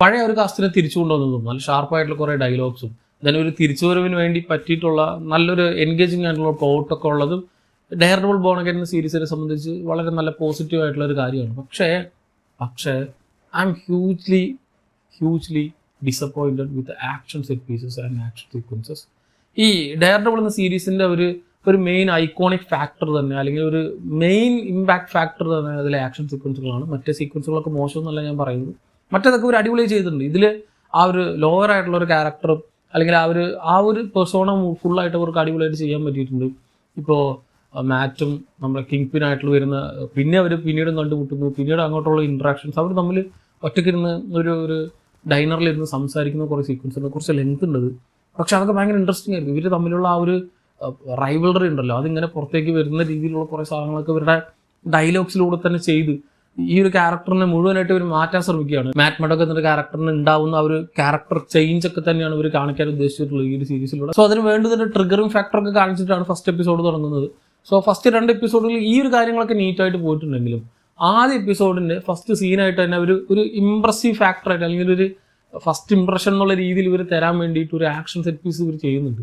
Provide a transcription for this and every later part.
പഴയ ഒരു കാസ്റ്റിനെ തിരിച്ചു കൊണ്ടുവന്നതും നല്ല ഷാർപ്പായിട്ടുള്ള കുറേ ഡയലോഗ്സും then ഒരു തിരിച്ചുവരവിന് വേണ്ടി പറ്റിയിട്ടുള്ള നല്ലൊരു എൻഗേജിങ് ആയിട്ടുള്ള പ്ലോട്ടൊക്കെ ഉള്ളതും ഡെയർഡെവിൾ ബോൺ അഗൈൻ എന്ന സീരീസിനെ സംബന്ധിച്ച് വളരെ നല്ല പോസിറ്റീവ് ആയിട്ടുള്ള ഒരു കാര്യമാണ്. പക്ഷേ I M hugely disappointed with action set pieces and action sequences. ഈ ഡെയർഡെവിൾ എന്ന സീരീസിൻ്റെ ഒരു മെയിൻ ഐക്കോണിക് ഫാക്ടർ തന്നെ, അല്ലെങ്കിൽ ഒരു മെയിൻ ഇമ്പാക്ട് ഫാക്ടർ തന്നെ അതിലെ ആക്ഷൻ സീക്വൻസുകളാണ്. മറ്റേ സീക്വൻസുകളൊക്കെ മോശമെന്നല്ല ഞാൻ പറയുന്നത്, മറ്റേതൊക്കെ ഒരു അടിപൊളി ചെയ്തിട്ടുണ്ട്. ഇതിൽ ആ ഒരു ലോവർ ആയിട്ടുള്ള ഒരു ക്യാരക്ടറും അല്ലെങ്കിൽ ആ ഒരു പെർസോണ ഫുള്ളായിട്ട് അവർക്ക് അടിപൊളിയായിട്ട് ചെയ്യാൻ പറ്റിയിട്ടുണ്ട്. ഇപ്പോൾ മാറ്റും നമ്മുടെ കിങ് പിൻ ആയിട്ടുള്ള വരുന്ന പിന്നീട് കണ്ടുമുട്ടുന്നു, പിന്നീട് അങ്ങോട്ടുള്ള ഇൻട്രാക്ഷൻസ്, അവർ തമ്മിൽ ഒറ്റയ്ക്കിരുന്ന് ഒരു ഡൈനറിലിരുന്ന് സംസാരിക്കുന്ന കുറേ സീക്വൻസ് ഉണ്ട്, കുറച്ച് ലെങ്ത് ഉണ്ട്. പക്ഷെ അതൊക്കെ ഭയങ്കര ഇൻട്രസ്റ്റിംഗ് ആയിരിക്കും. ഇവർ തമ്മിലുള്ള ആ ഒരു റൈവൽറി ഉണ്ടല്ലോ, അതിങ്ങനെ പുറത്തേക്ക് വരുന്ന രീതിയിലുള്ള കുറേ സാധനങ്ങളൊക്കെ ഇവരുടെ ഡയലോഗ്സിലൂടെ തന്നെ ചെയ്ത് ഈ ഒരു ക്യാരക്ടറിനെ മുഴുവനായിട്ട് ഇവർ മാറ്റാൻ ശ്രമിക്കുകയാണ്. മാറ്റ് മഡോക്ക് എന്നൊരു ക്യാരക്ടറിന് ഉണ്ടാവുന്ന ആ ഒരു ക്യാരക്ടർ ചേഞ്ച് ഒക്കെ തന്നെയാണ് ഇവർ കാണിക്കാൻ ഉദ്ദേശിച്ചിട്ടുള്ളത് ഈ ഒരു സീരീസിലൂടെ. സോ അതിന് വേണ്ടുന്ന ട്രിഗറിങ് ഫാക്ടറൊക്കെ കാണിച്ചിട്ടാണ് ഫസ്റ്റ് എപ്പിസോഡ് തുടങ്ങുന്നത്. സോ ഫസ്റ്റ് 2 എപ്പിസോഡിൽ ഈ ഒരു കാര്യങ്ങളൊക്കെ നീറ്റായിട്ട് പോയിട്ടുണ്ടെങ്കിലും ആദ്യ എപ്പിസോഡിൻ്റെ ഫസ്റ്റ് സീനായിട്ട് തന്നെ ഒരു ഇംപ്രസീവ് ഫാക്ടറായിട്ട് അല്ലെങ്കിൽ ഒരു ഫസ്റ്റ് ഇംപ്രഷൻ എന്നുള്ള രീതിയിൽ ഇവർ തരാൻ വേണ്ടിയിട്ട് ഒരു ആക്ഷൻ സെറ്റ് പീസ് ഇവർ ചെയ്യുന്നുണ്ട്.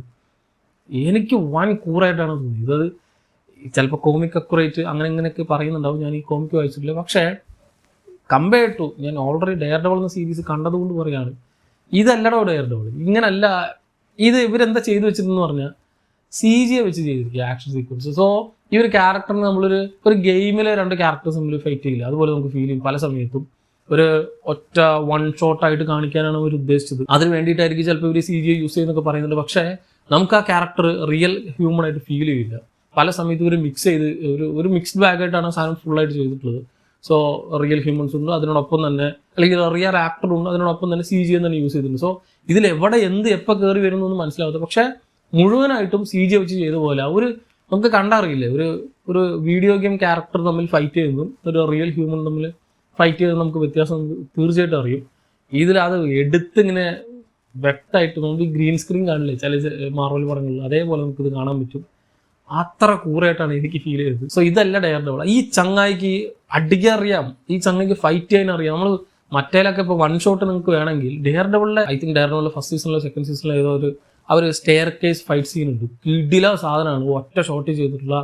എനിക്ക് വൻ കൂറായിട്ടാണ് തോന്നിയത്. അത് ചിലപ്പോൾ കോമിക് അക്യുറേറ്റ് അങ്ങനെയൊക്കെ പറയുന്നുണ്ടാവും, ഞാൻ ഈ കോമിക്ക് വായിച്ചിട്ടില്ല. പക്ഷേ കമ്പയർഡ് ടു ഞാൻ ഓൾറെഡി ഡെയർഡെവിൾ എന്ന സീരീസ് കണ്ടതുകൊണ്ട് പറയുകയാണ്, ഇതല്ലടോ ഡെയർഡെവിൾ, ഇങ്ങനല്ല. ഇത് ഇവരെന്താ ചെയ്തു വെച്ചിരുന്നു പറഞ്ഞാൽ CGI വെച്ച് ചെയ്തിരിക്കുക ആക്ഷൻ സീക്വൻസ്. സോ ഈ ഒരു ക്യാരക്ടറിന് ഒരു ഗെയിമിലെ 2 ക്യാരക്ടേഴ്സ് തമ്മിൽ ഫൈറ്റ് ചെയ്യില്ല, അതുപോലെ നമുക്ക് ഫീൽ ചെയ്യും. പല സമയത്തും ഒരു ഒറ്റ വൺ ഷോട്ടായിട്ട് കാണിക്കാനാണ് അവർ ഉദ്ദേശിച്ചത്. അതിന് വേണ്ടിയിട്ടായിരിക്കും ചിലപ്പോൾ ഇവർ CGI യൂസ് ചെയ്യുന്നൊക്കെ പറയുന്നുണ്ട്. പക്ഷേ നമുക്ക് ആ ക്യാരക്ടർ റിയൽ ഹ്യൂമൺ ആയിട്ട് ഫീൽ ചെയ്യില്ല. പല സമയത്തും ഒരു മിക്സ് ചെയ്ത് ഒരു മിക്സ്ഡ് ബാഗായിട്ടാണ് സാധനം ഫുള്ളായിട്ട് ചെയ്തിട്ടുള്ളത്. സോ റിയൽ ഹ്യൂമൻസ് ഉണ്ട്, അതിനോടൊപ്പം തന്നെ അല്ലെങ്കിൽ റിയൽ ആക്ടർ ഉണ്ട്, അതിനോടൊപ്പം തന്നെ CGI തന്നെ യൂസ് ചെയ്തിട്ടുണ്ട്. സോ ഇതിലെവിടെ എപ്പോൾ കയറി വരുന്നൊന്നും മനസ്സിലാവാത്ത, പക്ഷേ മുഴുവനായിട്ടും CGI വെച്ച് ചെയ്ത പോലെ നമുക്ക് കണ്ടറിയില്ലേ, ഒരു വീഡിയോ ഗെയിം ക്യാരക്ടർ തമ്മിൽ ഫൈറ്റ് ചെയ്യുന്നതും ഒരു റിയൽ ഹ്യൂമൻ തമ്മിൽ ഫൈറ്റ് ചെയ്ത് നമുക്ക് വ്യത്യാസം തീർച്ചയായിട്ടും അറിയും. ഇതിലത് എടുത്തിങ്ങനെ വ്യക്തമായിട്ട് നമുക്ക് ഗ്രീൻ സ്ക്രീൻ കാണില്ലേ ചില മാർവൽ പടങ്ങളിൽ, അതേപോലെ നമുക്കിത് കാണാൻ പറ്റും. അത്ര കൂറായിട്ടാണ് എനിക്ക് ഫീൽ ചെയ്തത്. സോ ഇതല്ല ഡെയർഡെവിൾ. ഈ ചങ്ങായിക്ക് അടിക്കാൻ അറിയാം, ഈ ചങ്ങായിക്ക് ഫൈറ്റ് ചെയ്യാൻ അറിയാം. നമ്മൾ മറ്റേലൊക്കെ ഇപ്പോൾ വൺ ഷോട്ട് നിങ്ങൾക്ക് വേണമെങ്കിൽ ഡെയർഡെവിളിലെ ഡെയർഡെവിളിലെ ഫസ്റ്റ് സീസണിലോ സെക്കൻഡ് സീസണിലോ ഏതോ ഒരു സ്റ്റെയർ കേസ് ഫൈറ്റ് സീൻ ഉണ്ട്, കിടില സാധനമാണ്, ഒറ്റ ഷോട്ട് ചെയ്തിട്ടുള്ള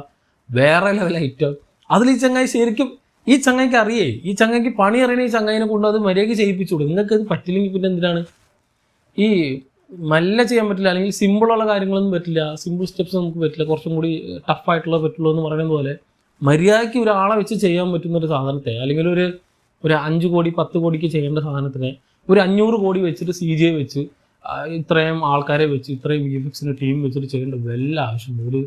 വേറെ ലെവൽ ഐറ്റം. അതിൽ ഈ ചങ്ങായി ശരിക്കും ഈ ചങ്ങായിക്ക് അറിയേ, ഈ ചങ്ങായിക്ക് പണി അറിയണ ഈ ചങ്ങായിനെ കൊണ്ട് അത് മര്യാദയ്ക്ക് ചെയ്യിപ്പിച്ചുകൂടെ. നിങ്ങൾക്ക് അത് പറ്റില്ലെങ്കിൽ പിന്നെ എന്തിനാണ് ഈ നല്ല ചെയ്യാൻ പറ്റില്ല, അല്ലെങ്കിൽ സിമ്പിളുള്ള കാര്യങ്ങളൊന്നും പറ്റില്ല, സിമ്പിൾ സ്റ്റെപ്സ് നമുക്ക് പറ്റില്ല, കുറച്ചും കൂടി ടഫായിട്ടുള്ള പറ്റുള്ളൂ എന്ന് പറയുന്നത് പോലെ മര്യാദയ്ക്ക് ഒരാളെ വെച്ച് ചെയ്യാൻ പറ്റുന്നൊരു സാധനത്തെ, അല്ലെങ്കിൽ ഒരു 5 കോടി 10 കോടിക്ക് ചെയ്യേണ്ട സാധനത്തിനെ ഒരു 500 കോടി വെച്ചിട്ട് CGI വെച്ച് ഇത്രയും ആൾക്കാരെ വെച്ച് ഇത്രയും VFXന്റെ ടീം വെച്ചിട്ട് ചെയ്യേണ്ട വല്ല ആവശ്യമുണ്ട്.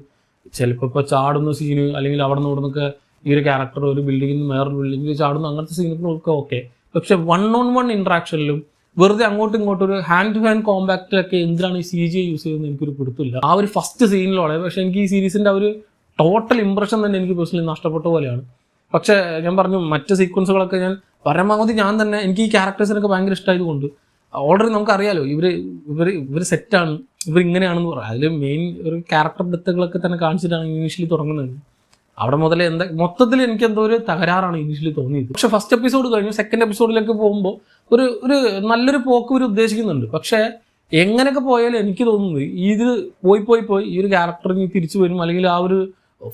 ചിലപ്പോൾ ഇപ്പോൾ ചാടുന്ന സീന്, അല്ലെങ്കിൽ അവിടെ നിന്ന് ഇവിടെ നിന്നൊക്കെ ഈ ഒരു ക്യാരക്ടർ ഒരു ബിൽഡിങ്ങിൽ നിന്ന് വേറൊരു ബിൽഡിങ്ങിൽ ചാടുന്ന അങ്ങനത്തെ സീനുകളൊക്കെ ഓക്കെ. പക്ഷെ 1-on-1 ഇൻട്രാക്ഷനിലും വെറുതെ അങ്ങോട്ടും ഇങ്ങോട്ടും ഒരു ഹാൻഡ് ടു ഹാൻഡ് കോമ്പാക്റ്റിലൊക്കെ എന്തിനാണ് ഈ CGI യൂസ് ചെയ്യുന്നത് എനിക്കൊരു പിടുത്തില്ല. ആ ഒരു ഫസ്റ്റ് സീനിലോടെ പക്ഷേ എനിക്ക് ഈ സീരീസിൻ്റെ ഒരു ടോട്ടൽ ഇംപ്രഷൻ തന്നെ എനിക്ക് പേഴ്സണലി നഷ്ടപ്പെട്ട പോലെയാണ്. പക്ഷേ ഞാൻ പറഞ്ഞു, മറ്റ് സീക്വൻസുകളൊക്കെ ഞാൻ പരമാവധി എനിക്ക് ഈ ക്യാരക്ടേഴ്സിനൊക്കെ ഭയങ്കര ഇഷ്ടമായതുകൊണ്ട് ഓൾറെഡി നമുക്കറിയാലോ ഇവർ സെറ്റാണ്, ഇവരിങ്ങനെയാണെന്ന് പറയാം. അതിൽ മെയിൻ ഒരു ക്യാരക്ടർ ഡെത്തുകളൊക്കെ തന്നെ കാണിച്ചിട്ടാണ് ഇനീഷ്യലി തുടങ്ങുന്നത്. അവിടെ മുതലേ മൊത്തത്തിൽ എനിക്ക് എന്തോ ഒരു തകരാറാണ് ഇനീഷ്യലി തോന്നിയത്. പക്ഷേ ഫസ്റ്റ് എപ്പിസോഡ് കഴിഞ്ഞു സെക്കൻഡ് എപ്പിസോഡിലേക്ക് പോകുമ്പോൾ ഒരു നല്ലൊരു പോക്ക് ഇവർ ഉദ്ദേശിക്കുന്നുണ്ട്. പക്ഷേ എങ്ങനെയൊക്കെ പോയാലും എനിക്ക് തോന്നുന്നത് ഇത് പോയി ഈ ഒരു ക്യാരക്ടറിന് തിരിച്ചു വരും, അല്ലെങ്കിൽ ആ ഒരു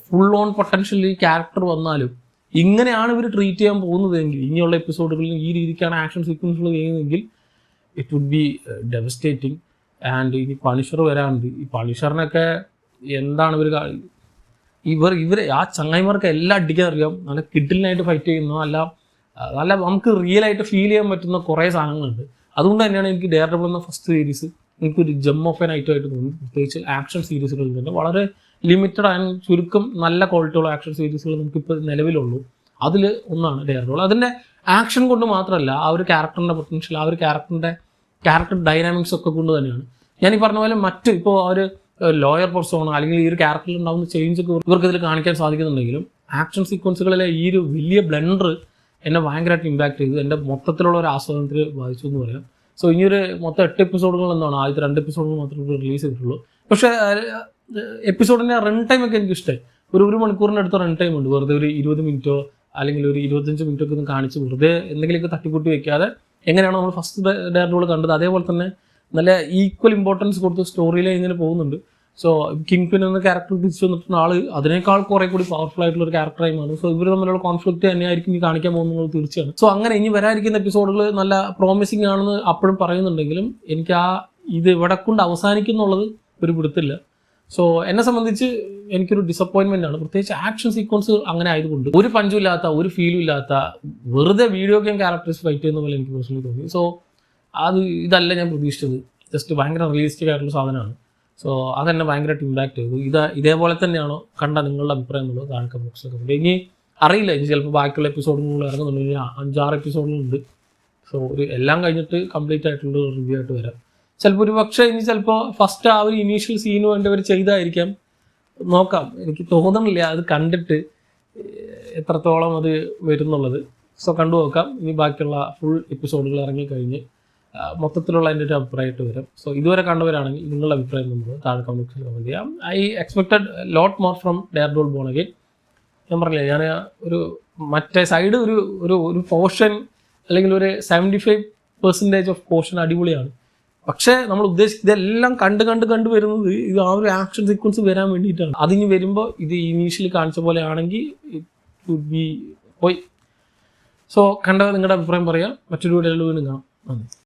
ഫുൾ ഓൺ പൊട്ടൻഷ്യൽ ഈ ക്യാരക്ടർ വന്നാലും ഇങ്ങനെയാണ് ഇവർ ട്രീറ്റ് ചെയ്യാൻ പോകുന്നതെങ്കിൽ, ഇനിയുള്ള എപ്പിസോഡുകളിൽ ഈ രീതിക്കാണ് ആക്ഷൻ സീക്വൻസുകൾ ചെയ്യുന്നതെങ്കിൽ it would be devastating. And ഇനി പണിഷർ വരാനുണ്ട്. ഈ പണിഷറിനൊക്കെ എന്താണ് ഇവർ ആ ചങ്ങായിമാർക്ക് എല്ലാം അടിക്കാൻ അറിയാം, നല്ല കിഡിലിനായിട്ട് ഫൈറ്റ് ചെയ്യുന്നു, നല്ല നമുക്ക് റിയലായിട്ട് ഫീൽ ചെയ്യാൻ പറ്റുന്ന കുറേ സാധനങ്ങളുണ്ട്. അതുകൊണ്ട് തന്നെയാണ് എനിക്ക് ഡെയർഡെവിൾ എന്ന ഫസ്റ്റ് സീരീസ് എനിക്കൊരു ജം ഓഫ് ആൻ ഐറ്റമായിട്ട് തോന്നി. പ്രത്യേകിച്ച് ആക്ഷൻ സീരീസുകളിൽ തന്നെ വളരെ ലിമിറ്റഡ് ആൻഡ് ചുരുക്കം നല്ല ക്വാളിറ്റിയുള്ള ആക്ഷൻ സീരീസുകൾ നമുക്കിപ്പോൾ നിലവിലുള്ളൂ. അതിൽ ഒന്നാണ് ഡെയർഡെവിൾ. അതിൻ്റെ ആക്ഷൻ കൊണ്ട് മാത്രമല്ല, ആ ഒരു ക്യാരക്ടറിൻ്റെ പൊട്ടൻഷ്യൽ, ആ ഒരു ക്യാരക്ടർ ഡൈനാമിക്സ് ഒക്കെ കൊണ്ട് തന്നെയാണ്. ഞാൻ ഈ പറഞ്ഞ പോലെ ഇപ്പോൾ ആ ഒരു ലോയർ പെർസോണ അല്ലെങ്കിൽ ഈ ഒരു ക്യാരക്ടറിൽ ഉണ്ടാകുന്ന ചേഞ്ച് ഒക്കെ ഇവർക്കിതിൽ കാണിക്കാൻ സാധിക്കുന്നുണ്ടെങ്കിലും ആക്ഷൻ സീക്വൻസുകളിലെ ഈ ഒരു വലിയ ബ്ലണ്ടർ എന്നെ ഭയങ്കരമായിട്ട് ഇമ്പാക്ട് ചെയ്തു, എൻ്റെ മൊത്തത്തിലുള്ള ഒരു ആസ്വാദനത്തിൽ ബാധിച്ചു എന്ന് പറയാം. സോ ഇനിയൊരു മൊത്തം 8 എപ്പിസോഡുകൾ എന്താണ്, ആദ്യത്തെ 2 എപ്പിസോഡുകൾ മാത്രമേ റിലീസ് ചെയ്തിട്ടുള്ളൂ. പക്ഷേ എപ്പിസോഡിൻ്റെ റൺ ടൈം ഒക്കെ എനിക്ക് ഇഷ്ടമായി. ഒരു മണിക്കൂറിനടുത്ത് റൺ ടൈം ഉണ്ട്. വെറുതെ ഒരു 20 മിനിറ്റോ അല്ലെങ്കിൽ ഒരു 25 മിനിറ്റൊക്കെ ഒന്ന് കാണിച്ച് വെറുതെ എന്തെങ്കിലുമൊക്കെ തട്ടിക്കൂട്ടി വെക്കാതെ എങ്ങനെയാണ് നമ്മൾ ഫസ്റ്റ് ഡെയർ ഡെവിൾ കണ്ടത് അതേപോലെ തന്നെ നല്ല ഈക്വൽ ഇമ്പോർട്ടൻസ് കൊടുത്ത് സ്റ്റോറിയിൽ ഇങ്ങനെ പോകുന്നുണ്ട്. സോ കിങ് പിൻ എന്ന ക്യാരക്ടർ തിരിച്ചു വന്നിട്ടുള്ള ആൾ അതിനേക്കാൾ കുറേ കൂടി പവർഫുൾ ആയിട്ടുള്ള ഒരു ക്യാരക്ടറായി മാറും. സോ ഇവർ തമ്മിലുള്ള കോൺഫ്ലിക്റ്റ് തന്നെയായിരിക്കും ഈ കാണിക്കാൻ പോകുന്നത് തീർച്ചയാണ്. സോ അങ്ങനെ ഇനി വരാതിരിക്കുന്ന എപ്പിസോഡുകൾ നല്ല പ്രോമിസിങ് ആണെന്ന് അപ്പോഴും പറയുന്നുണ്ടെങ്കിലും എനിക്ക് ഇത് ഇവിടെ കൊണ്ട് അവസാനിക്കുന്നുള്ളത് ഒരു പിടുത്തില്ല. സോ എന്നെ സംബന്ധിച്ച് എനിക്കൊരു ഡിസപ്പോയിൻമെൻ്റ് ആണ്, പ്രത്യേകിച്ച് ആക്ഷൻ സീക്വൻസ് അങ്ങനെ ആയതുകൊണ്ട് ഒരു പഞ്ചും ഇല്ലാത്ത ഒരു ഫീലും ഇല്ലാത്ത വെറുതെ വീഡിയോ ഗെയിം ക്യാരക്ടേഴ്സ് ഫൈറ്റ് ചെയ്യുന്ന പോലെ എനിക്ക് പേഴ്സണലി തോന്നി. സോ ഇതല്ല ഞാൻ പ്രതീക്ഷിച്ചത്. ജസ്റ്റ് ഭയങ്കര റിയലിസ്റ്റിക് ആയിട്ടുള്ള സാധനമാണ്. സോ അതെന്നെ ഭയങ്കരമായിട്ട് ഇമ്പാക്ട് ചെയ്തു. ഇതേപോലെ തന്നെയാണോ കണ്ട നിങ്ങളുടെ അഭിപ്രായം എന്നുള്ളത് താഴെ കമന്റ് ബോക്സിലൊക്കെ ഉണ്ട്. ഇനി അറിയില്ല, ഇനി ചിലപ്പോൾ ബാക്കിയുള്ള എപ്പിസോഡുകൾ ഇറങ്ങുന്നുണ്ട്. 5-6 എപ്പിസോഡുകളുണ്ട്. സോ എല്ലാം കഴിഞ്ഞിട്ട് കംപ്ലീറ്റ് ആയിട്ടുള്ള റിവ്യൂ ആയിട്ട് വരാം. ചിലപ്പോൾ ചിലപ്പോൾ ഫസ്റ്റ് ആ ഒരു ഇനീഷ്യൽ സീന് വേണ്ടി അവർ ചെയ്തായിരിക്കാം, നോക്കാം. എനിക്ക് തോന്നുന്നില്ല അത് കണ്ടിട്ട് എത്രത്തോളം അത് വരുന്നുള്ളത്. സോ കണ്ടു നോക്കാം. ഇനി ബാക്കിയുള്ള ഫുൾ എപ്പിസോഡുകൾ ഇറങ്ങിക്കഴിഞ്ഞ് മൊത്തത്തിലുള്ള എൻ്റെ ഒരു അഭിപ്രായമായിട്ട് വരാം. സോ ഇതുവരെ കണ്ടവരാണെങ്കിൽ നിങ്ങളുടെ അഭിപ്രായം നമ്മൾ താഴെ കമന്റ് കമൻറ്റ് ചെയ്യാം. I expected lot more from dare devil born again. ഞാൻ പറഞ്ഞില്ലേ, ഞാൻ ഒരു മറ്റേ സൈഡ് ഒരു പോർഷൻ അല്ലെങ്കിൽ ഒരു 75% ഓഫ് പോർഷൻ അടിപൊളിയാണ്. പക്ഷേ നമ്മൾ ഇതെല്ലാം കണ്ട് വരുന്നത് ഇത് ആ ഒരു ആക്ഷൻ സീക്വൻസ് വരാൻ വേണ്ടിയിട്ടാണ്. അതിന് വരുമ്പോൾ ഇത് ഇനീഷ്യലി കാണിച്ച പോലെ ആണെങ്കിൽ ഇറ്റ് വുഡ് ബി പോയി. സോ കണ്ടത് നിങ്ങളുടെ അഭിപ്രായം പറയാം. മറ്റൊരു വീഡിയോയിൽ വീണ്ടും കാണാം. നന്ദി.